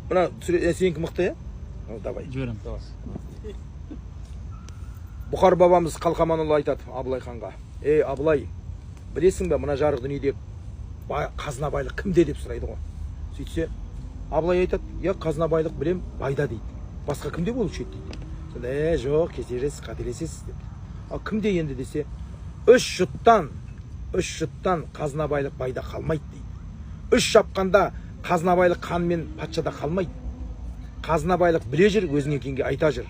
Мына сенікі мықты, давай. Жіберем. Бұхар бабамыз Қалқаманұлы айтады Абылай ханға. Абылай, білесің бе, мына жарық дүниеде қазына байлық кімде деп сұрайды ғой. Сөйтсе, Абылай айтады, қазына байлық білем, байда дейді. Басқа кімде болушы еді дейді. Сонда, жоқ, кетересіз, қателесесіз деп. Ал кімде енді десе, үш жұттан қазына байлық байда қалмайды дейді. Үш шапқанда қазына байлық хан мен патшада қалмайды. Қазына байлық біле жүр, өзіңе кенге айта жүр.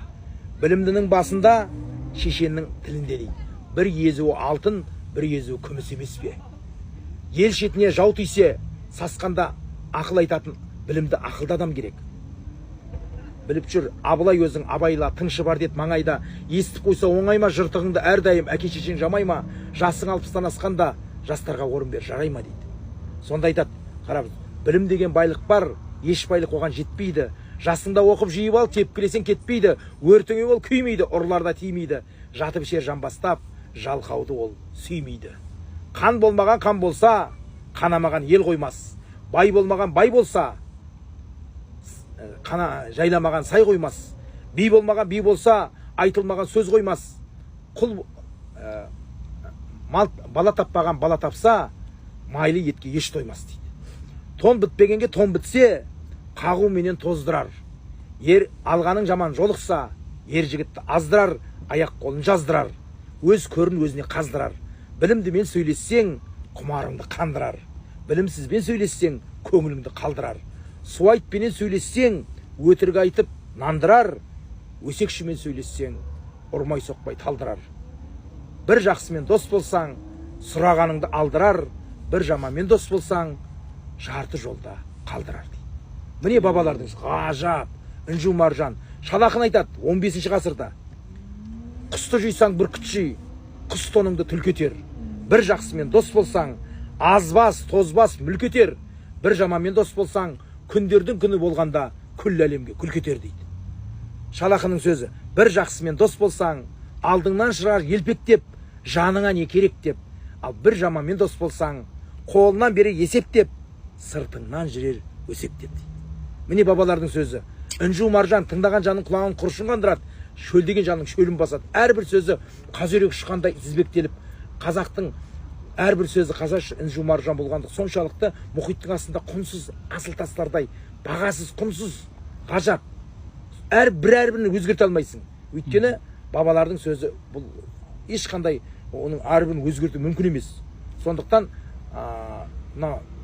Білімдінің басында, шешеннің тілінде дейді. Бір езуі алтын, бір езуі күміс емес пе? Ел шетіне жау тисе, сасқанда ақыл айтатын білімді ақылды адам керек. Біліп жүр, Абылай өзің абайла, тыңшы бар дед маңайда. Естіп қойса оңай ма, жыртығыңды әрдайым әке шешең жамай ма? Жасың 60-тан асқанда жастарға орын бер, жарай ма дейді. Сонда айтады, қарап, білім деген байлық бар, еш байлық оған жетпейді. Жасыңда оқып жиып ал, тепкілесең кетпейді. Өртіңе ол күймейді, ұрыларда тимейді. Жатып ішер жан бастап, жалқауды ол сүймейді. Қан болмаған қан болса, қанамаған ел қоймас. Бай болмаған бай болса, қана жайламаған сай қоймас. Би болмаған би болса, айтылмаған сөз қоймас. Құл бала таппаған бала тапса, майлы етке еш тоймас дейді. Тон бітпегенге тон бітсе, қағу менен тоздырар. Ер алғаның жаман жолықса, ер жігітті аздырар, аяқ қолын жаздырар. Өз көрін өзіне қаздырар. Білімдімен сөйлессең, құмарыңды қандырар. Білімсізбен сөйлессең, көңіліңді қалдырар. Суайтпенен сөйлессең, өтірік айтып нандырар. Өсекшімен сөйлессең, ұрмай соқпай талдырар. Бір жақсымен дос болсаң, сұрағаныңды алдырар. Бір жаманмен дос болсаң, жарты жолда қалдырар дейді. Міне бабалардың ғажап, інжу маржан. Шалақын айтады 15-ші ғасырда. Құсты жүйсаң бүркіт жүй, құс тоныңды түлкетер. Бір жақсымен дос болсаң, азбас, тозбас мүлкетер. Бір жаманмен дос болсаң, күндердің күні болғанда күллі әлемге күлкетер дейді. Шалақының сөзі, бір жақсымен дос болсаң, алдыңнан шығар елпектеп, жаныңа не керек деп. Ал бір жаманмен дос болсаң, қолынан бері есептеп, сыртыңнан жүрер өсектеп дейді. Міне бабалардың сөзі. Інжу маржан тыңдаған жанның құлағын құршын қандырады, шөлдеген жанның шөлін басады. Әрбір сөзі қазөрек ұшқандай тізбектеліп, қазақтың әрбір сөзі қазақ інжу маржан болғандық соншалықты мұхиттың астында құнсыз асыл тастардай, бағасыз құнсыз ғажап. Әрбірін өзгерте алмайсың. Өйткені бабалардың сөзі бұл ешқандай оның әрбірін өзгерту мүмкін емес. Сондықтан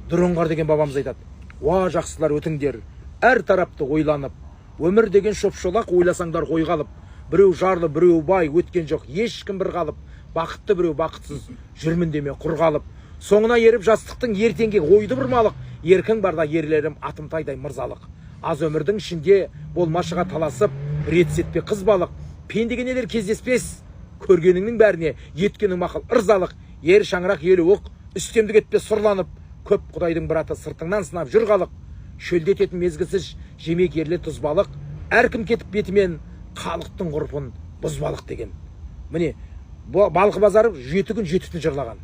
Дүрінғар деген бабамыз айтады. Уа жақсылар өтіңдер, әр тарапты ойланып, өмір деген шопшолақ ойласаңдар қой қалып, біреу жарлы, біреу бай, өткен жоқ, ешкім бір қалып, бақытты біреу бақытсыз, жүрмін деме құр қалып. Соңына еріп жастықтың ертеңге ойды бұрмалық, еркің барда ерлерім атымтайдай мырзалық. Аз өмірдің ішінде болмашыға таласып, ретсетпе қыз балық, пендеген елер кездеспес, көргеніңнің бәріне еткенің мақыл ырзалық, ер шаңырақ елі оқ, үстемдік етпе сұрланып, көп құдайдың біраты сыртыңнан сынап жүр қалық, шөлдететін мезгісіз жемек ерле тұзбалық, әркім кетіп бетімен халықтың ғұрпын бұзбалық деген. Міне, балқы базары 7 күн 7 түн жырлаған.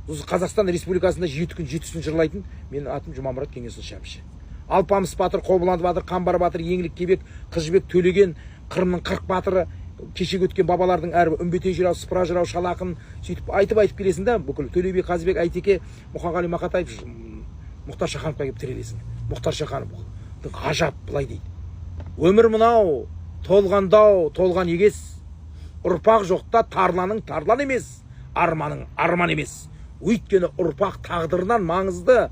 Қазақстан Республикасында 7 күн 7 түн жырлайтын, менің атым Жұмамұрат Кеңесұлы Шәмші. Алпамыс батыр, Қобыланды батыр, Қамбар батыр, Еңлік Кебек, Қыз-жібек Төлеген, Қырымның 40 батыры, кешегі өткен бабалардың әрбір үмбетей жырау, сыпыра жырау, шалақын сөйтіп айтып келесің да, бүкіл Төле би, Қазыбек, Айтеке, Мұқағали Мақатаев, Мұхтар Шахановқа келіп тірелесің. Мұхтар Шаханов ғажап былай дейді. Өмір мынау, толғандау, толған егес, ұрпақ жоқта тарланың тарлан емес, арманың арман емес. Өйткені ұрпақ тағдырынан маңызды,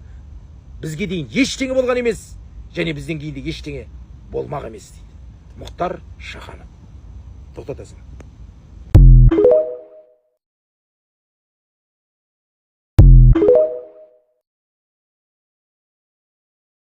бізге дейін ештеңе болған емес, және бізден кейін де ештеңе болмақ емес дейді. Мұхтар Шаханов. Тоқтатасың.